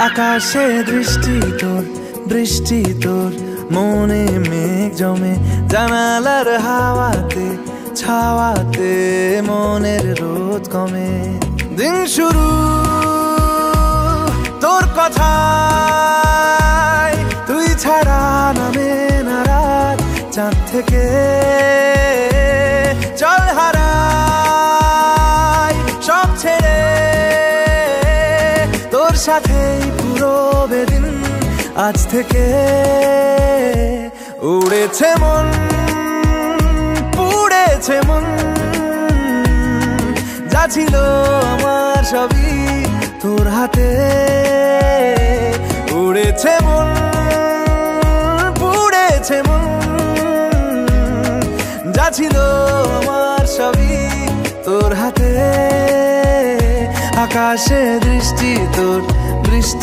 আকাশে দৃষ্টি তোর, বৃষ্টি তোর, মনে মেঘ জমে, জানালার হাওয়াতে ছাওয়াতে মনের রোদ কমে। দিন শুরু তোর কথায়, তুই ছাড়া নামে না রাত, চাঁদ থেকে চল হারাই সব ছেড়ে, তোর সাথেই পুরো বেদিন আজ থেকে। উড়েছে মন, পুড়েছে মন, যা ছিল আমার সবই তোর হাতে। উড়েছে মন, পুড়েছে মন, যা ছিল আমার সবই তোর হাতে। আকাশে দৃষ্টি তোর, বৃষ্টি